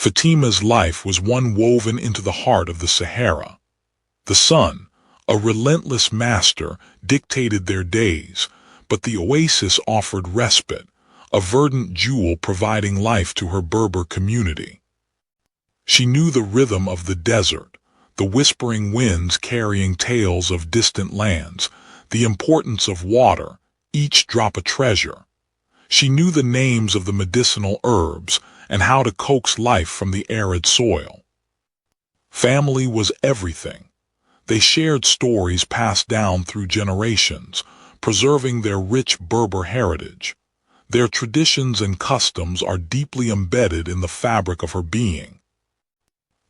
Fatima's life was one woven into the heart of the Sahara. The sun, a relentless master, dictated their days, but the oasis offered respite, a verdant jewel providing life to her Berber community. She knew the rhythm of the desert, the whispering winds carrying tales of distant lands, the importance of water, each drop a treasure. She knew the names of the medicinal herbs and how to coax life from the arid soil. Family was everything. They shared stories passed down through generations, preserving their rich Berber heritage. Their traditions and customs are deeply embedded in the fabric of her being.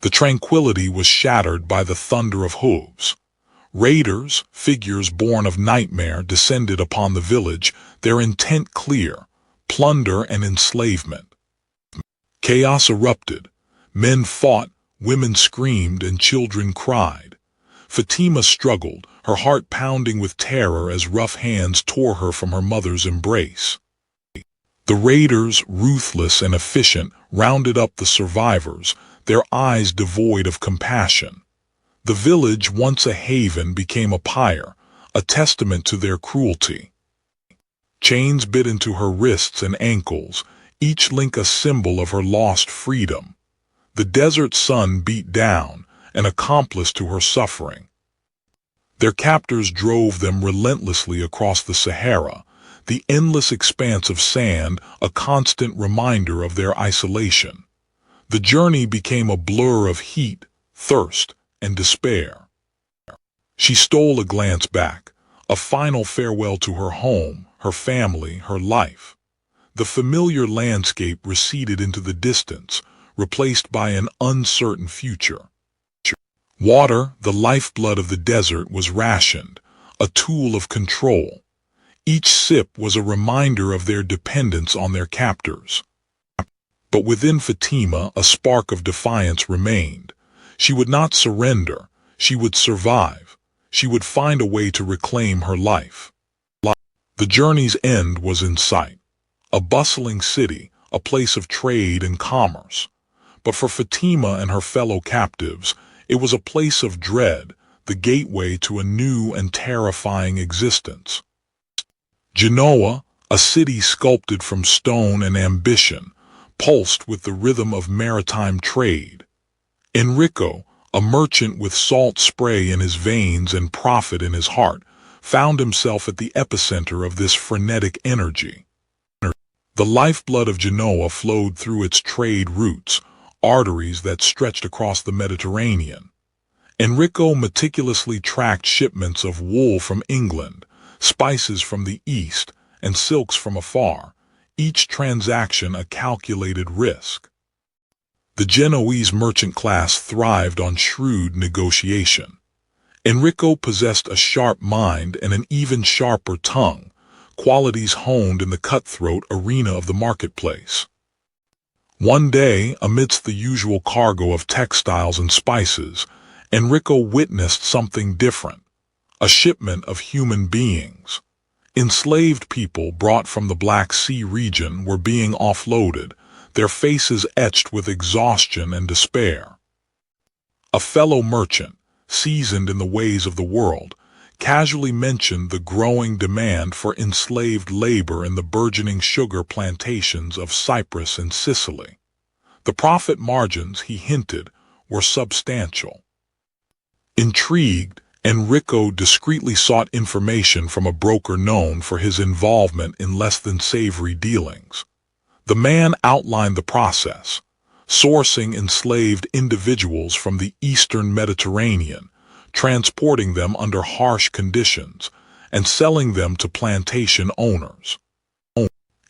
The tranquility was shattered by the thunder of hooves. Raiders, figures born of nightmare, descended upon the village, their intent clear: plunder and enslavement. Chaos erupted. Men fought, women screamed, and children cried. Fatima struggled, her heart pounding with terror as rough hands tore her from her mother's embrace. The raiders, ruthless and efficient, rounded up the survivors, their eyes devoid of compassion. The village, once a haven, became a pyre, a testament to their cruelty. Chains bit into her wrists and ankles, each link a symbol of her lost freedom. The desert sun beat down, an accomplice to her suffering. Their captors drove them relentlessly across the Sahara, the endless expanse of sand a constant reminder of their isolation. The journey became a blur of heat, thirst, and despair. She stole a glance back, a final farewell to her home, her family, her life. The familiar landscape receded into the distance, replaced by an uncertain future. Water, the lifeblood of the desert, was rationed, a tool of control. Each sip was a reminder of their dependence on their captors. But within Fatima, a spark of defiance remained. She would not surrender. She would survive. She would find a way to reclaim her life. The journey's end was in sight. A bustling city, a place of trade and commerce. But for Fatima and her fellow captives, it was a place of dread, the gateway to a new and terrifying existence. Genoa, a city sculpted from stone and ambition, pulsed with the rhythm of maritime trade. Enrico, a merchant with salt spray in his veins and profit in his heart, found himself at the epicenter of this frenetic energy. The lifeblood of Genoa flowed through its trade routes, arteries that stretched across the Mediterranean. Enrico meticulously tracked shipments of wool from England, spices from the East, and silks from afar, each transaction a calculated risk. The Genoese merchant class thrived on shrewd negotiation. Enrico possessed a sharp mind and an even sharper tongue, qualities honed in the cutthroat arena of the marketplace. One day, amidst the usual cargo of textiles and spices, Enrico witnessed something different: a shipment of human beings. Enslaved people brought from the Black Sea region were being offloaded, their faces etched with exhaustion and despair. A fellow merchant, seasoned in the ways of the world, casually mentioned the growing demand for enslaved labor in the burgeoning sugar plantations of Cyprus and Sicily. The profit margins, he hinted, were substantial. Intrigued, Enrico discreetly sought information from a broker known for his involvement in less than savory dealings. The man outlined the process: sourcing enslaved individuals from the eastern Mediterranean, transporting them under harsh conditions, and selling them to plantation owners.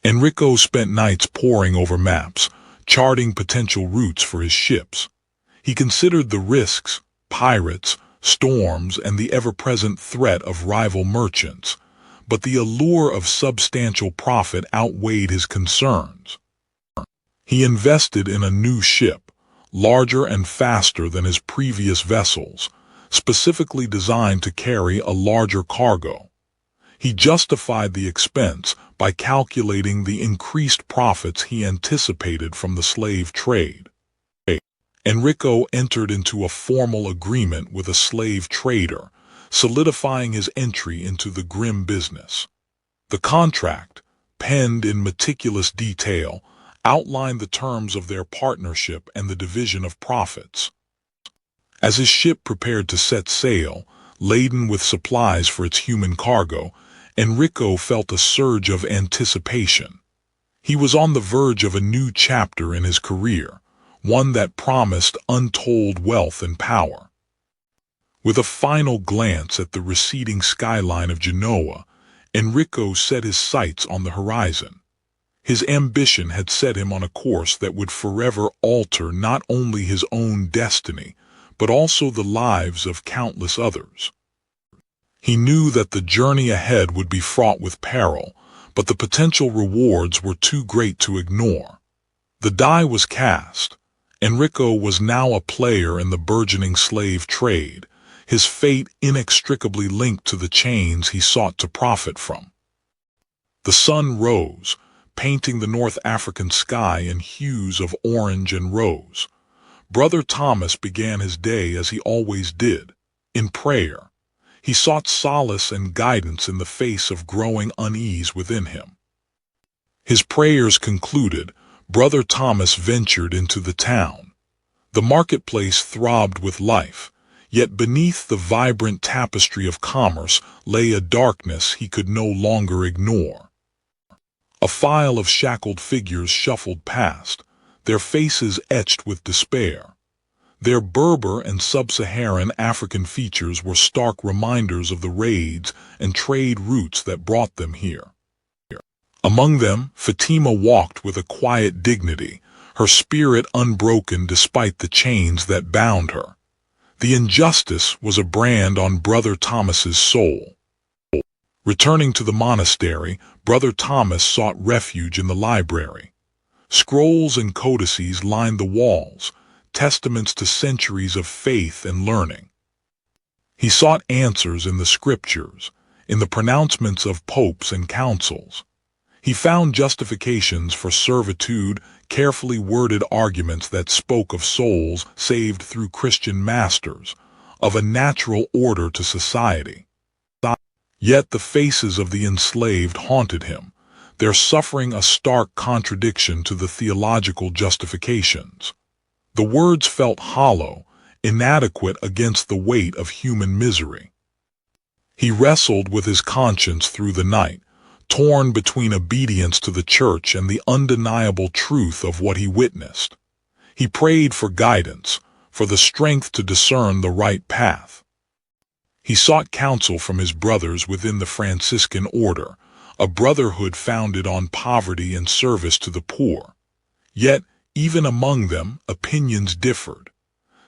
Enrico spent nights poring over maps, charting potential routes for his ships. He considered the risks: pirates, storms, and the ever-present threat of rival merchants, but the allure of substantial profit outweighed his concerns. He invested in a new ship, larger and faster than his previous vessels, specifically designed to carry a larger cargo. He justified the expense by calculating the increased profits he anticipated from the slave trade. Enrico entered into a formal agreement with a slave trader, solidifying his entry into the grim business. The contract, penned in meticulous detail, outlined the terms of their partnership and the division of profits. As his ship prepared to set sail, laden with supplies for its human cargo, Enrico felt a surge of anticipation. He was on the verge of a new chapter in his career, one that promised untold wealth and power. With a final glance at the receding skyline of Genoa, Enrico set his sights on the horizon. His ambition had set him on a course that would forever alter not only his own destiny, but also the lives of countless others. He knew that the journey ahead would be fraught with peril, but the potential rewards were too great to ignore. The die was cast. Enrico was now a player in the burgeoning slave trade, his fate inextricably linked to the chains he sought to profit from. The sun rose, painting the North African sky in hues of orange and rose. Brother Thomas began his day as he always did, in prayer. He sought solace and guidance in the face of growing unease within him. His prayers concluded, Brother Thomas ventured into the town. The marketplace throbbed with life, yet beneath the vibrant tapestry of commerce lay a darkness he could no longer ignore. A file of shackled figures shuffled past, their faces etched with despair. Their Berber and sub-Saharan African features were stark reminders of the raids and trade routes that brought them here. Among them, Fatima walked with a quiet dignity, her spirit unbroken despite the chains that bound her. The injustice was a brand on Brother Thomas's soul. Returning to the monastery, Brother Thomas sought refuge in the library. Scrolls and codices lined the walls, testaments to centuries of faith and learning. He sought answers in the scriptures, in the pronouncements of popes and councils. He found justifications for servitude, carefully worded arguments that spoke of souls saved through Christian masters, of a natural order to society. Yet the faces of the enslaved haunted him, their suffering a stark contradiction to the theological justifications. The words felt hollow, inadequate against the weight of human misery. He wrestled with his conscience through the night, torn between obedience to the church and the undeniable truth of what he witnessed. He prayed for guidance, for the strength to discern the right path. He sought counsel from his brothers within the Franciscan order, a brotherhood founded on poverty and service to the poor. Yet, even among them, opinions differed.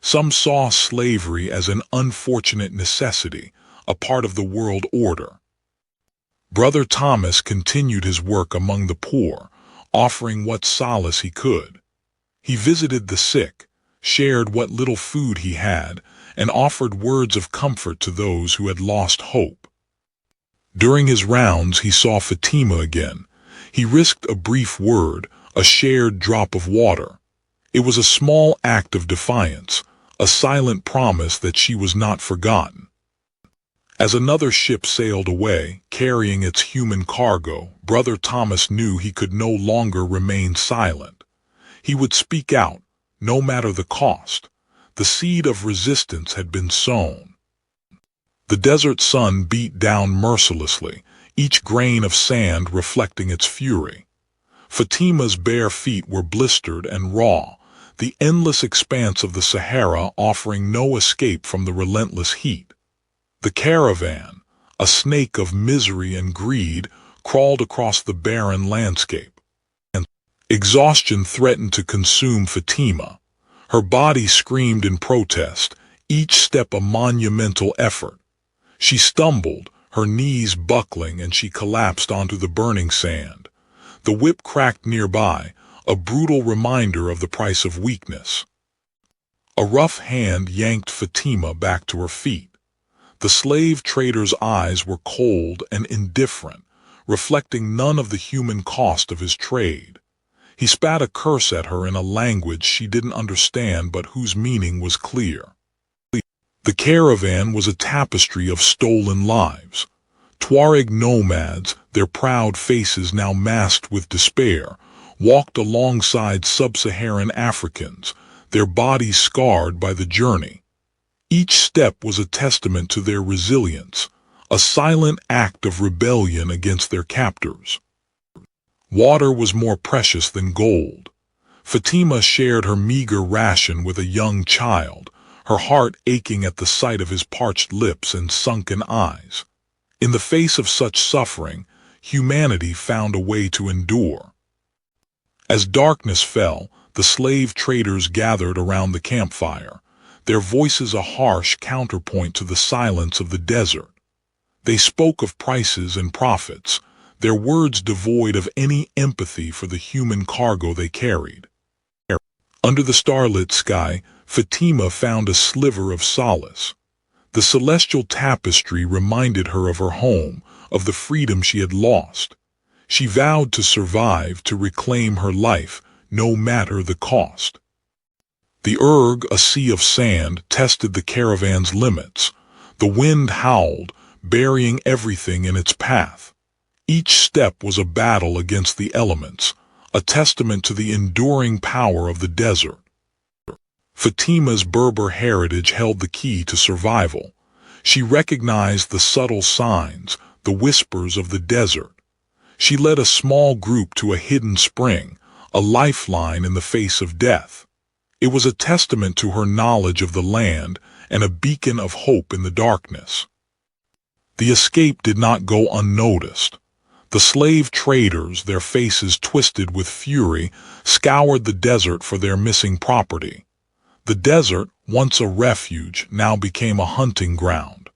Some saw slavery as an unfortunate necessity, a part of the world order. Brother Thomas continued his work among the poor, offering what solace he could. He visited the sick, shared what little food he had, and offered words of comfort to those who had lost hope. During his rounds he saw Fatima again. He risked a brief word, a shared drop of water. It was a small act of defiance, a silent promise that she was not forgotten. As another ship sailed away, carrying its human cargo, Brother Thomas knew he could no longer remain silent. He would speak out, no matter the cost. The seed of resistance had been sown. The desert sun beat down mercilessly, each grain of sand reflecting its fury. Fatima's bare feet were blistered and raw, the endless expanse of the Sahara offering no escape from the relentless heat. The caravan, a snake of misery and greed, crawled across the barren landscape. And exhaustion threatened to consume Fatima. Her body screamed in protest, each step a monumental effort. She stumbled, her knees buckling, and she collapsed onto the burning sand. The whip cracked nearby, a brutal reminder of the price of weakness. A rough hand yanked Fatima back to her feet. The slave trader's eyes were cold and indifferent, reflecting none of the human cost of his trade. He spat a curse at her in a language she didn't understand but whose meaning was clear. The caravan was a tapestry of stolen lives. Tuareg nomads, their proud faces now masked with despair, walked alongside sub-Saharan Africans, their bodies scarred by the journey. Each step was a testament to their resilience, a silent act of rebellion against their captors. Water was more precious than gold. Fatima shared her meager ration with a young child, her heart aching at the sight of his parched lips and sunken eyes. In the face of such suffering, humanity found a way to endure. As darkness fell, the slave traders gathered around the campfire, their voices a harsh counterpoint to the silence of the desert. They spoke of prices and profits, their words devoid of any empathy for the human cargo they carried. Under the starlit sky, Fatima found a sliver of solace. The celestial tapestry reminded her of her home, of the freedom she had lost. She vowed to survive, to reclaim her life, no matter the cost. The Erg, a sea of sand, tested the caravan's limits. The wind howled, burying everything in its path. Each step was a battle against the elements, a testament to the enduring power of the desert. Fatima's Berber heritage held the key to survival. She recognized the subtle signs, the whispers of the desert. She led a small group to a hidden spring, a lifeline in the face of death. It was a testament to her knowledge of the land and a beacon of hope in the darkness. The escape did not go unnoticed. The slave traders, their faces twisted with fury, scoured the desert for their missing property. The desert, once a refuge, now became a hunting ground.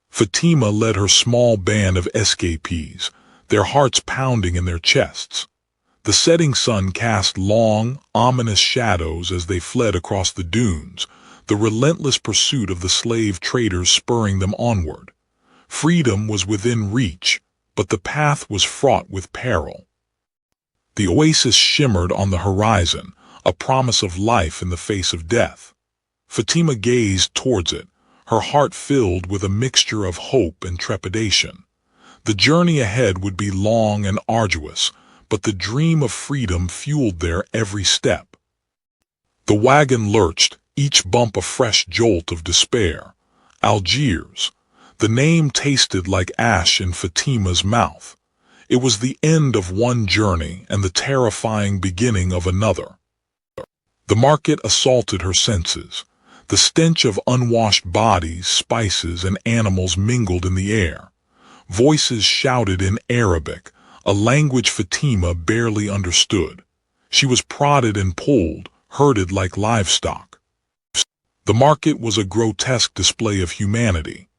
Fatima led her small band of escapees, their hearts pounding in their chests. The setting sun cast long, ominous shadows as they fled across the dunes, the relentless pursuit of the slave traders spurring them onward. Freedom was within reach, but the path was fraught with peril. The oasis shimmered on the horizon, a promise of life in the face of death. Fatima gazed towards it, her heart filled with a mixture of hope and trepidation. The journey ahead would be long and arduous, but the dream of freedom fueled their every step. The wagon lurched, each bump a fresh jolt of despair. Algiers. The name tasted like ash in Fatima's mouth. It was the end of one journey and the terrifying beginning of another. The market assaulted her senses. The stench of unwashed bodies, spices, and animals mingled in the air. Voices shouted in Arabic, a language Fatima barely understood. She was prodded and pulled, herded like livestock. The market was a grotesque display of humanity.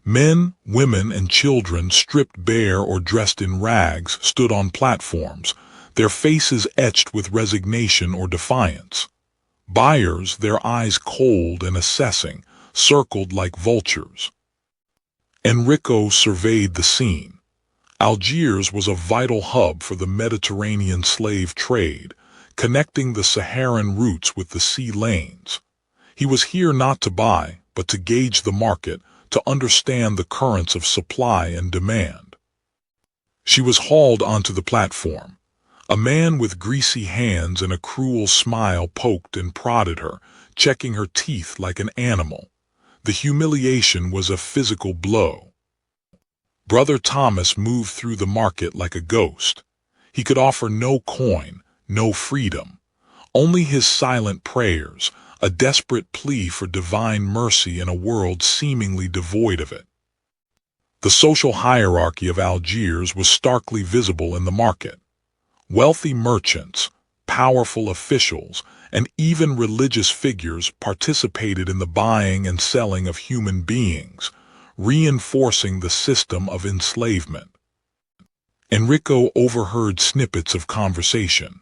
Men, women, and children, stripped bare or dressed in rags, stood on platforms, their faces etched with resignation or defiance. Buyers, their eyes cold and assessing, circled like vultures. Enrico surveyed the scene. Algiers was a vital hub for the Mediterranean slave trade, connecting the Saharan routes with the sea lanes. He was here not to buy, but to gauge the market, to understand the currents of supply and demand. She was hauled onto the platform. A man with greasy hands and a cruel smile poked and prodded her, checking her teeth like an animal. The humiliation was a physical blow. Brother Thomas moved through the market like a ghost. He could offer no coin, no freedom. Only his silent prayers, a desperate plea for divine mercy in a world seemingly devoid of it. The social hierarchy of Algiers was starkly visible in the market. Wealthy merchants, powerful officials, and even religious figures participated in the buying and selling of human beings, reinforcing the system of enslavement. Enrico overheard snippets of conversation.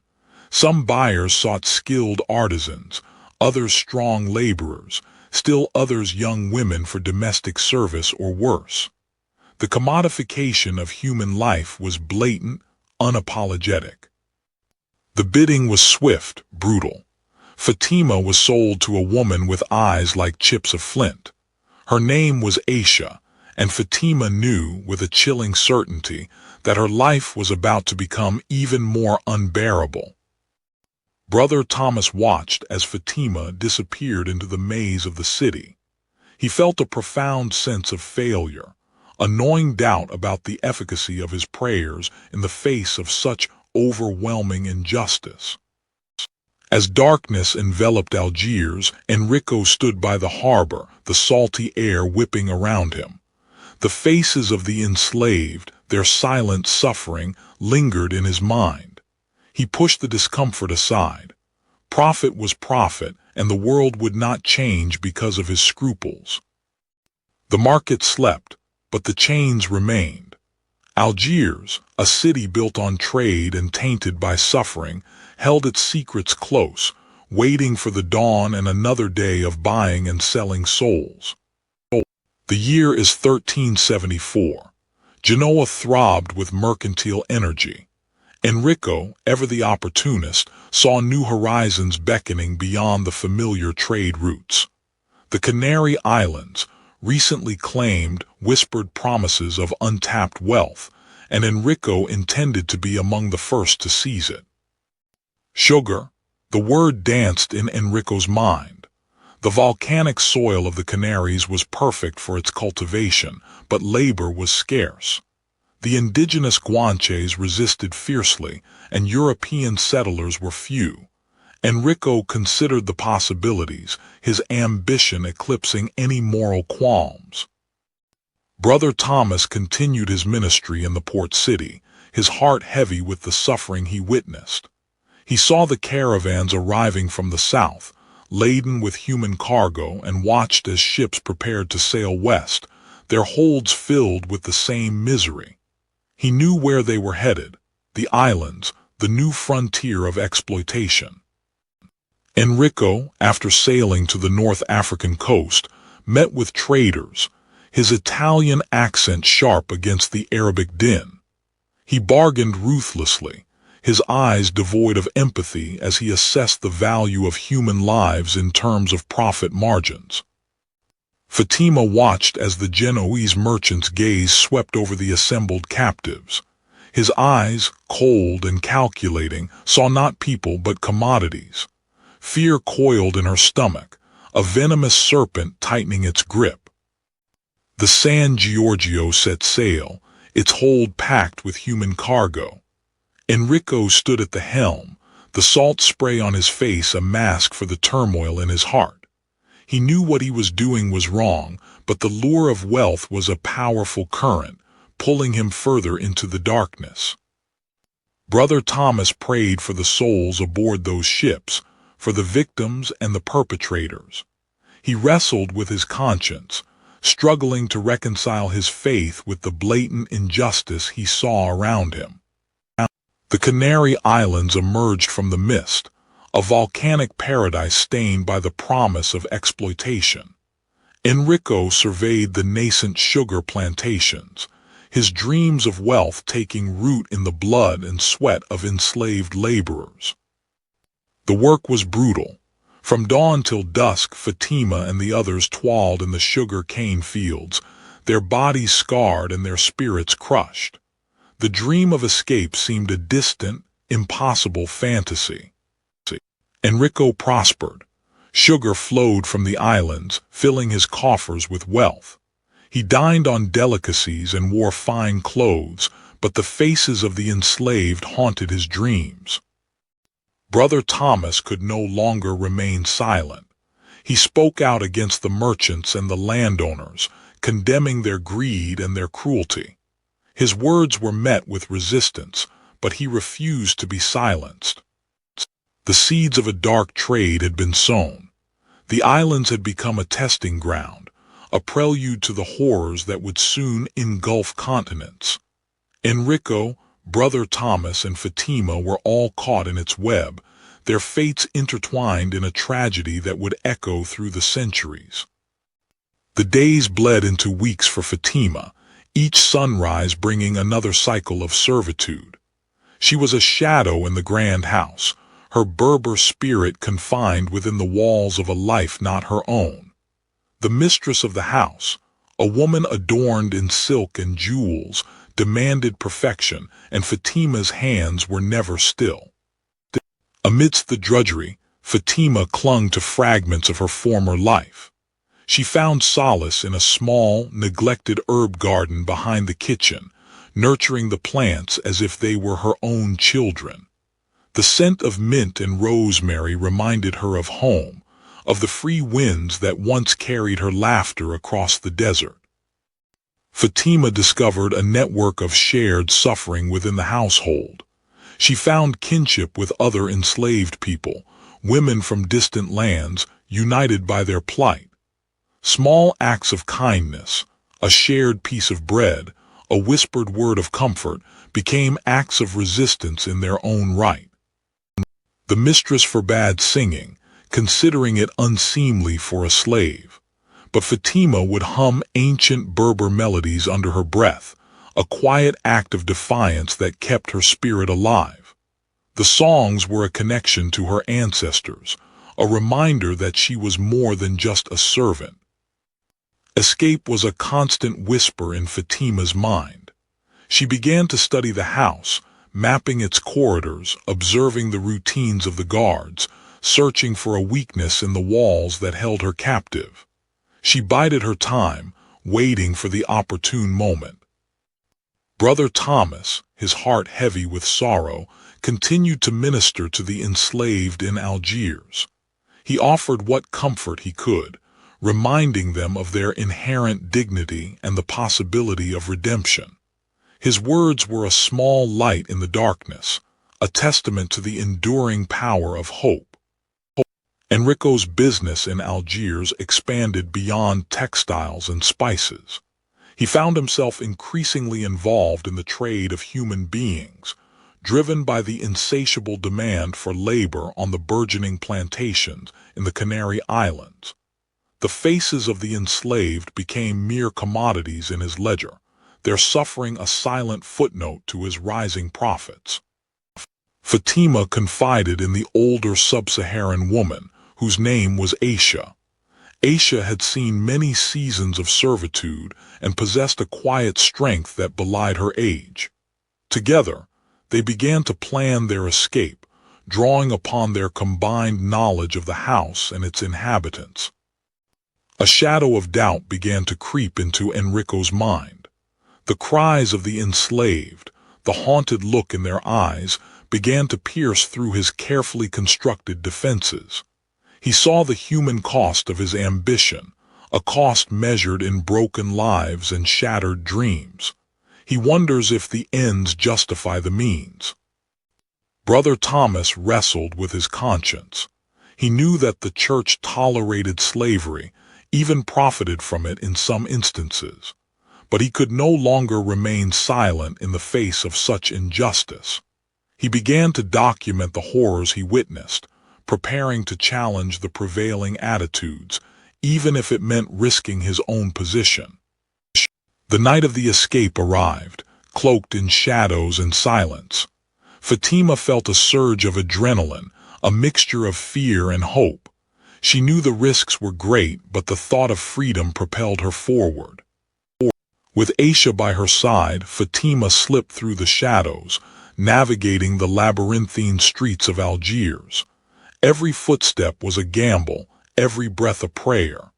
Some buyers sought skilled artisans, others strong laborers, still others young women for domestic service or worse. The commodification of human life was blatant, unapologetic. The bidding was swift, brutal. Fatima was sold to a woman with eyes like chips of flint. Her name was Aisha, and Fatima knew with a chilling certainty that her life was about to become even more unbearable. Brother Thomas watched as Fatima disappeared into the maze of the city. He felt a profound sense of failure, a gnawing doubt about the efficacy of his prayers in the face of such overwhelming injustice. As darkness enveloped Algiers, Enrico stood by the harbor, the salty air whipping around him. The faces of the enslaved, their silent suffering, lingered in his mind. He pushed the discomfort aside. Profit was profit, and the world would not change because of his scruples. The market slept, but the chains remained. Algiers, a city built on trade and tainted by suffering, held its secrets close, waiting for the dawn and another day of buying and selling souls. The year is 1374. Genoa throbbed with mercantile energy. Enrico, ever the opportunist, saw new horizons beckoning beyond the familiar trade routes. The Canary Islands, recently claimed, whispered promises of untapped wealth, and Enrico intended to be among the first to seize it. Sugar, the word danced in Enrico's mind. The volcanic soil of the Canaries was perfect for its cultivation, but labor was scarce. The indigenous Guanches resisted fiercely, and European settlers were few. Enrico considered the possibilities, his ambition eclipsing any moral qualms. Brother Thomas continued his ministry in the port city, his heart heavy with the suffering he witnessed. He saw the caravans arriving from the south, laden with human cargo, and watched as ships prepared to sail west, their holds filled with the same misery. He knew where they were headed, the islands, the new frontier of exploitation. Enrico, after sailing to the North African coast, met with traders, his Italian accent sharp against the Arabic din. He bargained ruthlessly, his eyes devoid of empathy as he assessed the value of human lives in terms of profit margins. Fatima watched as the Genoese merchant's gaze swept over the assembled captives. His eyes, cold and calculating, saw not people but commodities. Fear coiled in her stomach, a venomous serpent tightening its grip. The San Giorgio set sail, its hold packed with human cargo. Enrico stood at the helm, the salt spray on his face a mask for the turmoil in his heart. He knew what he was doing was wrong, but the lure of wealth was a powerful current, pulling him further into the darkness. Brother Thomas prayed for the souls aboard those ships, for the victims and the perpetrators. He wrestled with his conscience, struggling to reconcile his faith with the blatant injustice he saw around him. The Canary Islands emerged from the mist, a volcanic paradise stained by the promise of exploitation. Enrico surveyed the nascent sugar plantations, his dreams of wealth taking root in the blood and sweat of enslaved laborers. The work was brutal. From dawn till dusk, Fatima and the others toiled in the sugar cane fields, their bodies scarred and their spirits crushed. The dream of escape seemed a distant, impossible fantasy. Enrico prospered. Sugar flowed from the islands, filling his coffers with wealth. He dined on delicacies and wore fine clothes, but the faces of the enslaved haunted his dreams. Brother Thomas could no longer remain silent. He spoke out against the merchants and the landowners, condemning their greed and their cruelty. His words were met with resistance, but he refused to be silenced. The seeds of a dark trade had been sown. The islands had become a testing ground, a prelude to the horrors that would soon engulf continents. Enrico, Brother Thomas, and Fatima were all caught in its web, their fates intertwined in a tragedy that would echo through the centuries. The days bled into weeks for Fatima, each sunrise bringing another cycle of servitude. She was a shadow in the grand house, her Berber spirit confined within the walls of a life not her own. The mistress of the house, a woman adorned in silk and jewels, demanded perfection, and Fatima's hands were never still. Amidst the drudgery, Fatima clung to fragments of her former life. She found solace in a small, neglected herb garden behind the kitchen, nurturing the plants as if they were her own children. The scent of mint and rosemary reminded her of home, of the free winds that once carried her laughter across the desert. Fatima discovered a network of shared suffering within the household. She found kinship with other enslaved people, women from distant lands, united by their plight. Small acts of kindness, a shared piece of bread, a whispered word of comfort, became acts of resistance in their own right. The mistress forbade singing, considering it unseemly for a slave. But Fatima would hum ancient Berber melodies under her breath, a quiet act of defiance that kept her spirit alive. The songs were a connection to her ancestors, a reminder that she was more than just a servant. Escape was a constant whisper in Fatima's mind. She began to study the house, mapping its corridors, observing the routines of the guards, searching for a weakness in the walls that held her captive. She bided her time, waiting for the opportune moment. Brother Thomas, his heart heavy with sorrow, continued to minister to the enslaved in Algiers. He offered what comfort he could, reminding them of their inherent dignity and the possibility of redemption. His words were a small light in the darkness, a testament to the enduring power of hope. Enrico's business in Algiers expanded beyond textiles and spices. He found himself increasingly involved in the trade of human beings, driven by the insatiable demand for labor on the burgeoning plantations in the Canary Islands. The faces of the enslaved became mere commodities in his ledger, their suffering a silent footnote to his rising profits. Fatima confided in the older sub-Saharan woman, whose name was Aisha. Aisha had seen many seasons of servitude and possessed a quiet strength that belied her age. Together, they began to plan their escape, drawing upon their combined knowledge of the house and its inhabitants. A shadow of doubt began to creep into Enrico's mind. The cries of the enslaved, the haunted look in their eyes, began to pierce through his carefully constructed defenses. He saw the human cost of his ambition, a cost measured in broken lives and shattered dreams. He wonders if the ends justify the means. Brother Thomas wrestled with his conscience. He knew that the church tolerated slavery, even profited from it in some instances. But he could no longer remain silent in the face of such injustice. He began to document the horrors he witnessed, preparing to challenge the prevailing attitudes, even if it meant risking his own position. The night of the escape arrived, cloaked in shadows and silence. Fatima felt a surge of adrenaline, a mixture of fear and hope. She knew the risks were great, but the thought of freedom propelled her forward. With Aisha by her side, Fatima slipped through the shadows, navigating the labyrinthine streets of Algiers. Every footstep was a gamble, every breath a prayer.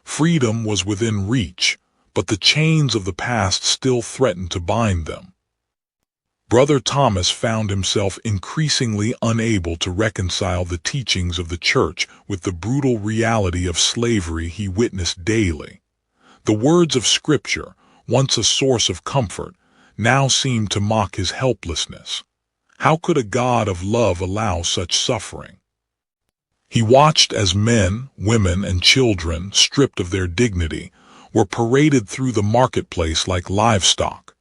Freedom was within reach, but the chains of the past still threatened to bind them. Brother Thomas found himself increasingly unable to reconcile the teachings of the church with the brutal reality of slavery he witnessed daily. The words of Scripture, once a source of comfort, now seemed to mock his helplessness. How could a God of love allow such suffering? He watched as men, women, and children, stripped of their dignity, were paraded through the marketplace like livestock.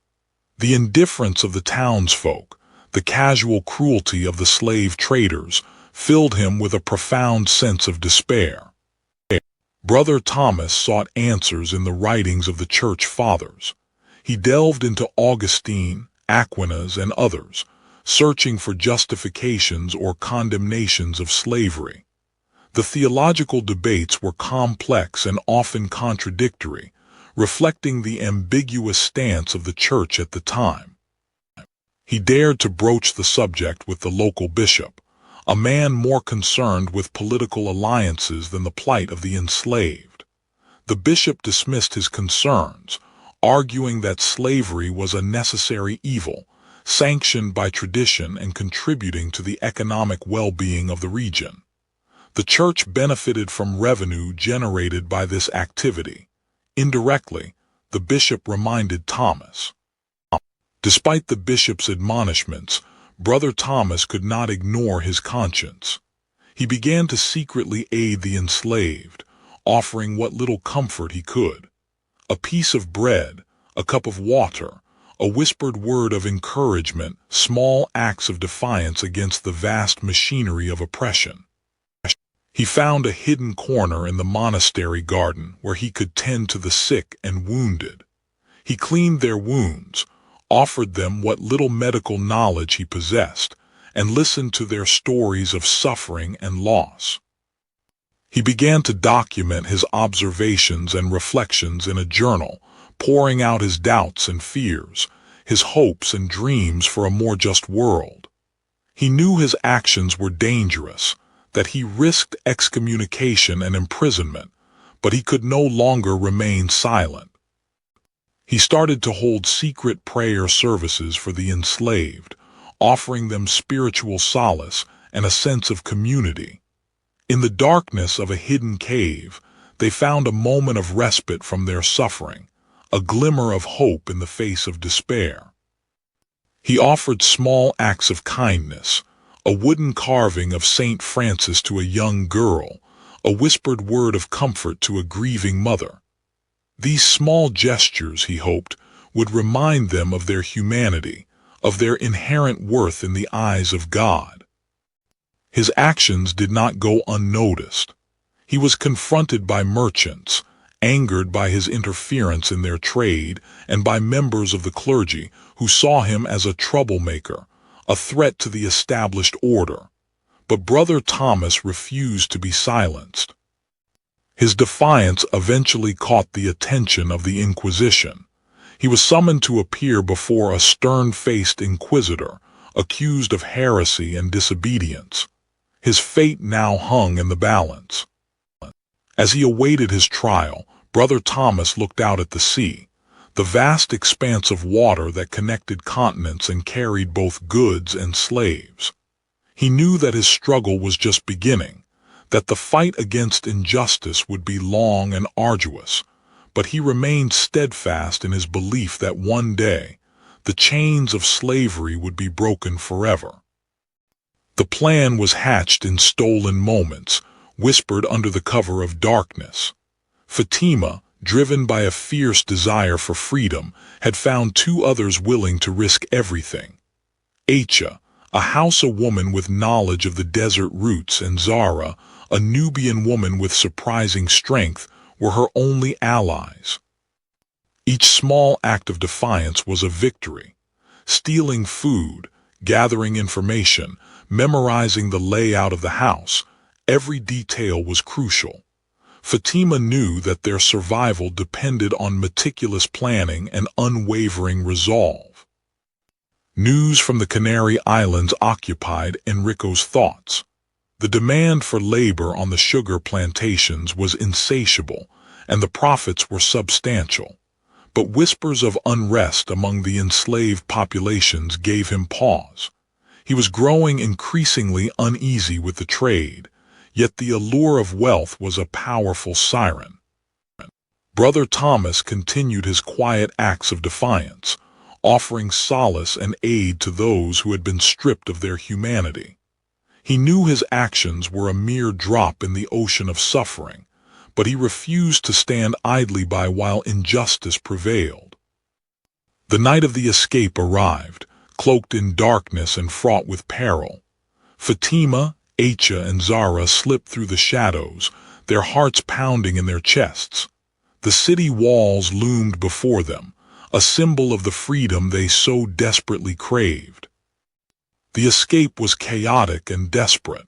The indifference of the townsfolk, the casual cruelty of the slave traders, filled him with a profound sense of despair. Brother Thomas sought answers in the writings of the church fathers. He delved into Augustine, Aquinas, and others, searching for justifications or condemnations of slavery. The theological debates were complex and often contradictory, reflecting the ambiguous stance of the church at the time. He dared to broach the subject with the local bishop, a man more concerned with political alliances than the plight of the enslaved. The bishop dismissed his concerns, arguing that slavery was a necessary evil, sanctioned by tradition and contributing to the economic well-being of the region. The church benefited from revenue generated by this activity. Indirectly, the bishop reminded Thomas. Despite the bishop's admonishments, Brother Thomas could not ignore his conscience. He began to secretly aid the enslaved, offering what little comfort he could. A piece of bread, a cup of water, a whispered word of encouragement, small acts of defiance against the vast machinery of oppression. He found a hidden corner in the monastery garden where he could tend to the sick and wounded. He cleaned their wounds, offered them what little medical knowledge he possessed, and listened to their stories of suffering and loss. He began to document his observations and reflections in a journal, pouring out his doubts and fears, his hopes and dreams for a more just world. He knew his actions were dangerous, that he risked excommunication and imprisonment, but he could no longer remain silent. He started to hold secret prayer services for the enslaved, offering them spiritual solace and a sense of community. In the darkness of a hidden cave, they found a moment of respite from their suffering, a glimmer of hope in the face of despair. He offered small acts of kindness, a wooden carving of St. Francis to a young girl, a whispered word of comfort to a grieving mother. These small gestures, he hoped, would remind them of their humanity, of their inherent worth in the eyes of God. His actions did not go unnoticed. He was confronted by merchants, angered by his interference in their trade, and by members of the clergy who saw him as a troublemaker, a threat to the established order. But Brother Thomas refused to be silenced. His defiance eventually caught the attention of the Inquisition. He was summoned to appear before a stern-faced inquisitor, accused of heresy and disobedience. His fate now hung in the balance. As he awaited his trial, Brother Thomas looked out at the sea, the vast expanse of water that connected continents and carried both goods and slaves. He knew that his struggle was just beginning, that the fight against injustice would be long and arduous, but he remained steadfast in his belief that one day the chains of slavery would be broken forever. The plan was hatched in stolen moments, whispered under the cover of darkness. Fatima, driven by a fierce desire for freedom, had found two others willing to risk everything. Aisha, a Hausa woman with knowledge of the desert routes, and Zara, a Nubian woman with surprising strength, were her only allies. Each small act of defiance was a victory. Stealing food, gathering information, memorizing the layout of the house, every detail was crucial. Fatima knew that their survival depended on meticulous planning and unwavering resolve. News from the Canary Islands occupied Enrico's thoughts. The demand for labor on the sugar plantations was insatiable, and the profits were substantial. But whispers of unrest among the enslaved populations gave him pause. He was growing increasingly uneasy with the trade, yet the allure of wealth was a powerful siren. Brother Thomas continued his quiet acts of defiance, offering solace and aid to those who had been stripped of their humanity. He knew his actions were a mere drop in the ocean of suffering, but he refused to stand idly by while injustice prevailed. The night of the escape arrived, cloaked in darkness and fraught with peril. Fatima, Aisha, and Zara slipped through the shadows, their hearts pounding in their chests. The city walls loomed before them, a symbol of the freedom they so desperately craved. The escape was chaotic and desperate.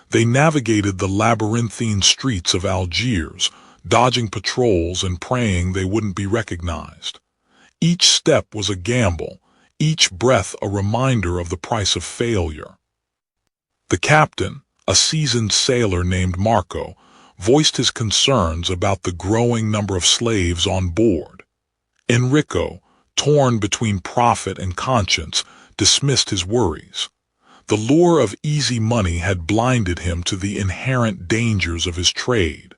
They navigated the labyrinthine streets of Algiers, dodging patrols and praying they wouldn't be recognized. Each step was a gamble, each breath a reminder of the price of failure. The captain, a seasoned sailor named Marco, voiced his concerns about the growing number of slaves on board. Enrico, torn between profit and conscience, dismissed his worries. The lure of easy money had blinded him to the inherent dangers of his trade.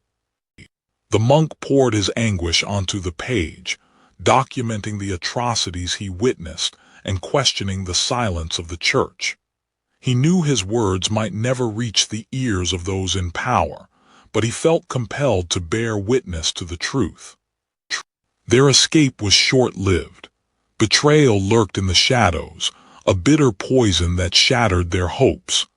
The monk poured his anguish onto the page, documenting the atrocities he witnessed and questioning the silence of the church. He knew his words might never reach the ears of those in power, but he felt compelled to bear witness to the truth. Their escape was short-lived. Betrayal lurked in the shadows, a bitter poison that shattered their hopes.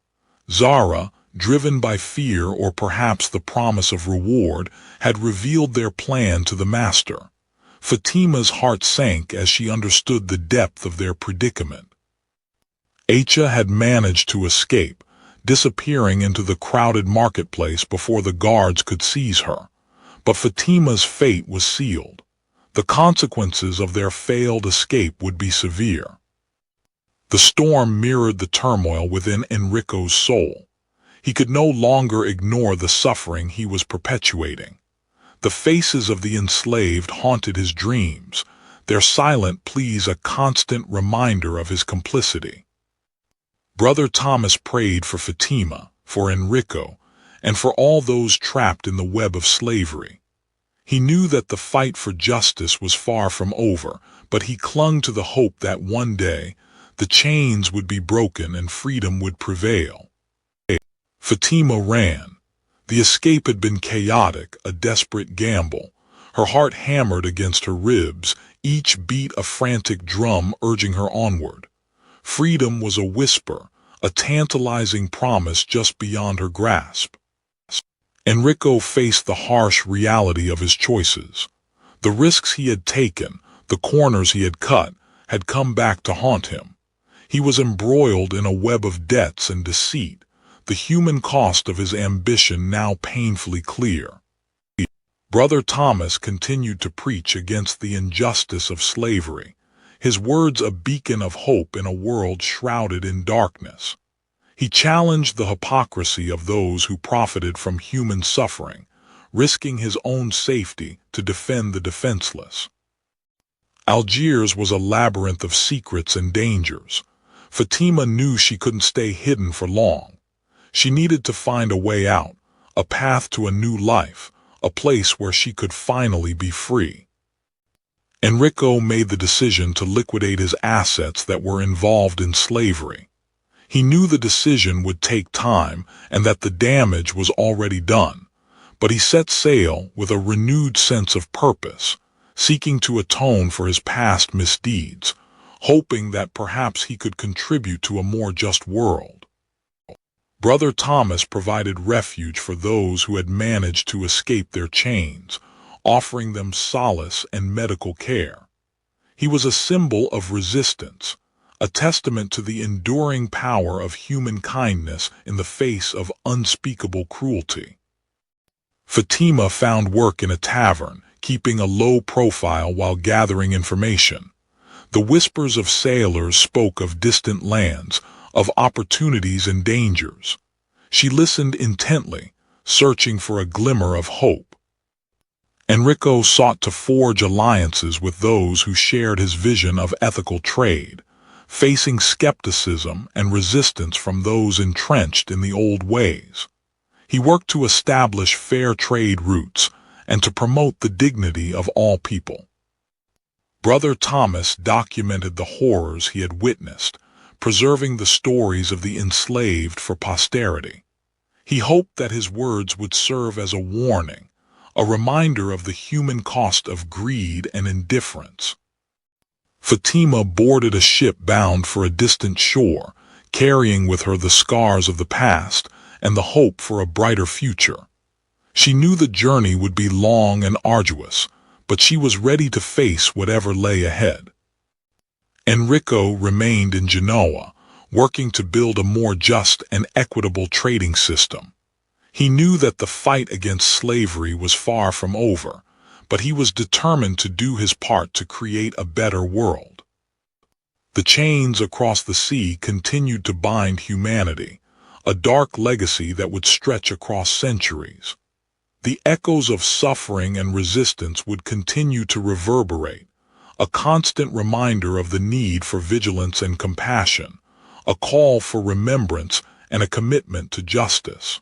Zara, driven by fear or perhaps the promise of reward, had revealed their plan to the master. Fatima's heart sank as she understood the depth of their predicament. Aisha had managed to escape, disappearing into the crowded marketplace before the guards could seize her. But Fatima's fate was sealed. The consequences of their failed escape would be severe. The storm mirrored the turmoil within Enrico's soul. He could no longer ignore the suffering he was perpetuating. The faces of the enslaved haunted his dreams, their silent pleas a constant reminder of his complicity. Brother Thomas prayed for Fatima, for Enrico, and for all those trapped in the web of slavery. He knew that the fight for justice was far from over, but he clung to the hope that one day the chains would be broken and freedom would prevail. Fatima ran. The escape had been chaotic, a desperate gamble. Her heart hammered against her ribs, each beat a frantic drum urging her onward. Freedom was a whisper, a tantalizing promise just beyond her grasp. Enrico faced the harsh reality of his choices. The risks he had taken, the corners he had cut, had come back to haunt him. He was embroiled in a web of debts and deceit, the human cost of his ambition now painfully clear. Brother Thomas continued to preach against the injustice of slavery, his words a beacon of hope in a world shrouded in darkness. He challenged the hypocrisy of those who profited from human suffering, risking his own safety to defend the defenseless. Algiers was a labyrinth of secrets and dangers. Fatima knew she couldn't stay hidden for long. She needed to find a way out, a path to a new life, a place where she could finally be free. Enrico made the decision to liquidate his assets that were involved in slavery. He knew the decision would take time and that the damage was already done, but he set sail with a renewed sense of purpose, seeking to atone for his past misdeeds, hoping that perhaps he could contribute to a more just world. Brother Thomas provided refuge for those who had managed to escape their chains, offering them solace and medical care. He was a symbol of resistance, a testament to the enduring power of human kindness in the face of unspeakable cruelty. Fatima found work in a tavern, keeping a low profile while gathering information. The whispers of sailors spoke of distant lands, of opportunities and dangers. She listened intently, searching for a glimmer of hope. Enrico sought to forge alliances with those who shared his vision of ethical trade, facing skepticism and resistance from those entrenched in the old ways. He worked to establish fair trade routes and to promote the dignity of all people. Brother Thomas documented the horrors he had witnessed, preserving the stories of the enslaved for posterity. He hoped that his words would serve as a warning, a reminder of the human cost of greed and indifference. Fatima boarded a ship bound for a distant shore, carrying with her the scars of the past and the hope for a brighter future. She knew the journey would be long and arduous, but she was ready to face whatever lay ahead. Enrico remained in Genoa, working to build a more just and equitable trading system. He knew that the fight against slavery was far from over, but he was determined to do his part to create a better world. The chains across the sea continued to bind humanity, a dark legacy that would stretch across centuries. The echoes of suffering and resistance would continue to reverberate, a constant reminder of the need for vigilance and compassion, a call for remembrance and a commitment to justice.